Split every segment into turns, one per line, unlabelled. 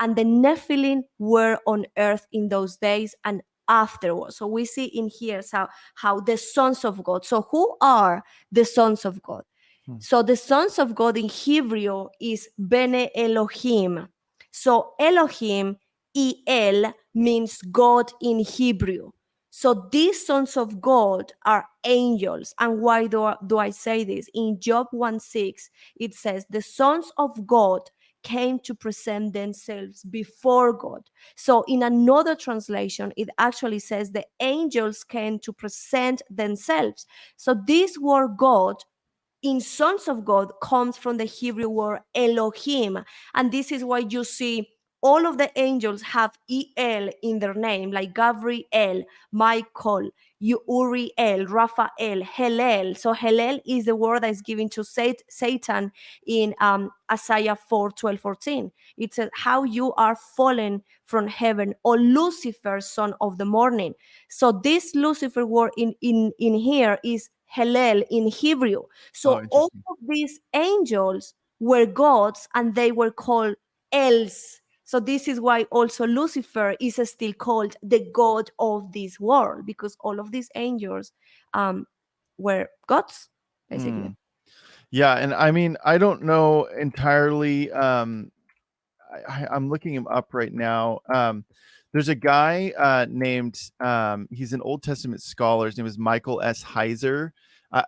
and the Nephilim were on earth in those days and afterwards. So we see in here how the sons of God. So who are the sons of God? So the sons of God in Hebrew is Bene Elohim. So Elohim, El, means God in Hebrew. So these sons of God are angels. And why do I say this? In Job 1:6, it says, the sons of God came to present themselves before God. So in another translation, it actually says the angels came to present themselves. So this word God in sons of God comes from the Hebrew word Elohim. And this is why you see all of the angels have El in their name, like Gabriel, Michael, Uriel, Raphael, Hillel. So Hillel is the word that is given to Satan in Isaiah 4:12-14. It says, how you are fallen from heaven, O Lucifer, son of the morning. So this Lucifer word in here is Hillel in Hebrew. So all of these angels were gods and they were called Els. So this is why also Lucifer is still called the god of this world, because all of these angels were gods, basically.
Yeah, and I mean, I don't know entirely. I'm looking him up right now. There's a guy named, he's an Old Testament scholar. His name is Michael S. Heiser.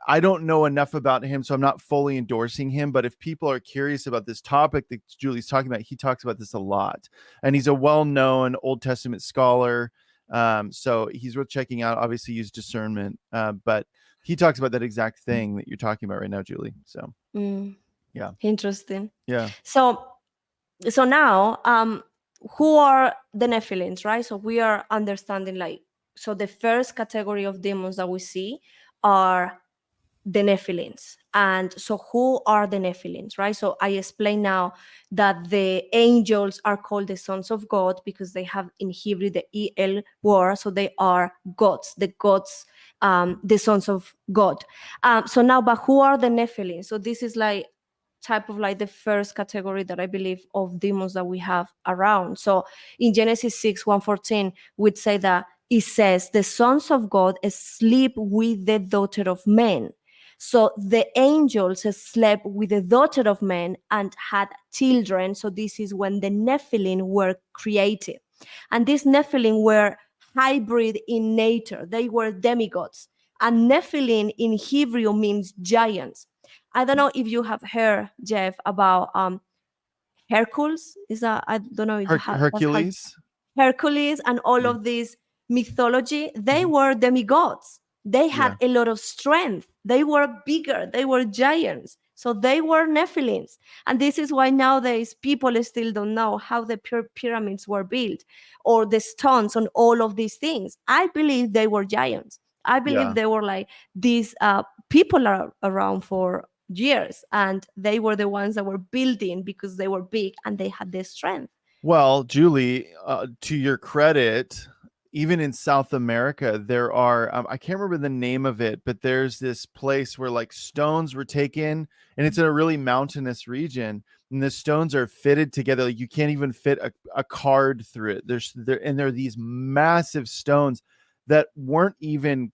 I don't know enough about him, so I'm not fully endorsing him. But if people are curious about this topic that Julie's talking about, he talks about this a lot. And he's a well-known Old Testament scholar. So he's worth checking out. Obviously, use discernment. But he talks about that exact thing that you're talking about right now, Julie. So, yeah.
Interesting.
Yeah.
So now, who are the Nephilims, right? So we are understanding, so the first category of demons that we see are the Nephilims. And so who are the Nephilims, right? So I explain now that the angels are called the sons of God because they have in Hebrew the El word, so they are gods, the sons of God. So now, but who are the Nephilim? So this is type of the first category that I believe of demons that we have around. So in Genesis 6:1-14, we'd say that it says the sons of God sleep with the daughter of men. So the angels slept with the daughter of men and had children. So this is when the Nephilim were created. And these Nephilim were hybrid in nature. They were demigods. And Nephilim in Hebrew means giants. I don't know if you have heard, Jeff, about Hercules. I don't know if
Hercules.
Hercules and all of this mythology. They were demigods. They had a lot of strength. They were bigger. They were giants. So they were Nephilims. And this is why nowadays people still don't know how the pyramids were built or the stones on all of these things. I believe they were giants. I believe they were these people are around for years, and they were the ones that were building because they were big and they had the strength.
Well, Julie, to your credit, even in South America, there are, I can't remember the name of it, but there's this place where stones were taken, and it's in a really mountainous region, and the stones are fitted together. You can't even fit a card through it. There are these massive stones that weren't even,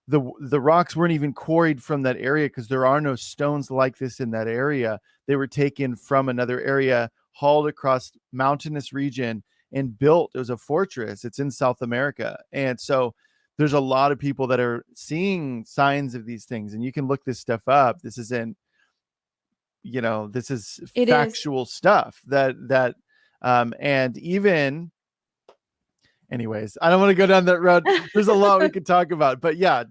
the rocks weren't even quarried from that area because there are no stones like this in that area. They were taken from another area, hauled across mountainous region and built. It was a fortress. It's in South America. And so there's a lot of people that are seeing signs of these things, and you can look this stuff up. This isn't, this is factual stuff that and even, anyways, I don't want to go down that road. There's a lot we could talk about, but yeah.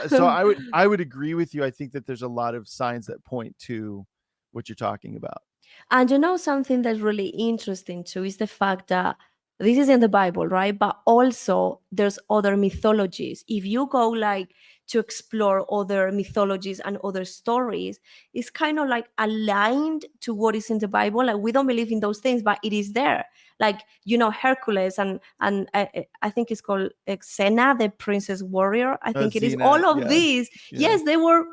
So I would agree with you. I think that there's a lot of signs that point to what you're talking about.
And something that's really interesting too is the fact that this is in the Bible, right? But also there's other mythologies. If you go to explore other mythologies and other stories, it's kind of aligned to what is in the Bible. We don't believe in those things, but it is there. Hercules and I think it's called Xena, the princess warrior. I think it is. All of these. Yes, they were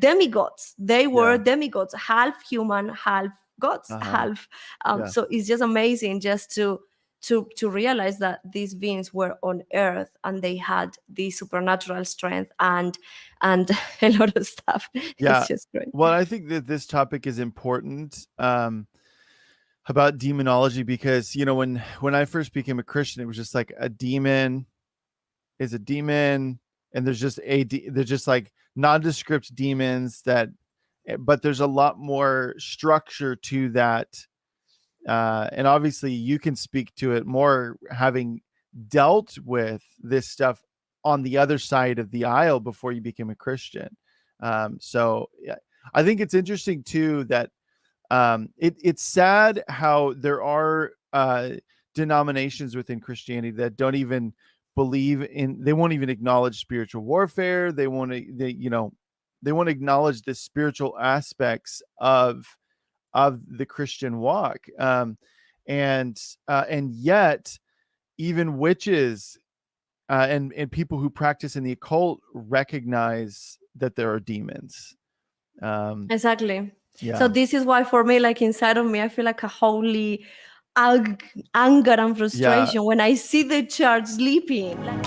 demigods. They were demigods, half human, half gods, half.
Yeah.
So it's just amazing just to realize that these beings were on earth and they had the supernatural strength and a lot of stuff.
Yeah.
It's just great.
Well, I think that this topic is important about demonology because, you know, when I first became a Christian, it was just like a demon is a demon, and there's just they're just like nondescript demons but there's a lot more structure to that. And obviously you can speak to it more, having dealt with this stuff on the other side of the aisle before you became a Christian. So yeah, I think it's interesting too that it's sad how there are denominations within Christianity that don't even believe in, they won't even acknowledge spiritual warfare. They won't acknowledge the spiritual aspects of the Christian walk. And yet even witches and people who practice in the occult recognize that there are demons.
Exactly.
Yeah.
So this is why for me, like inside of me, I feel like a holy anger and frustration when I see the church sleeping. Like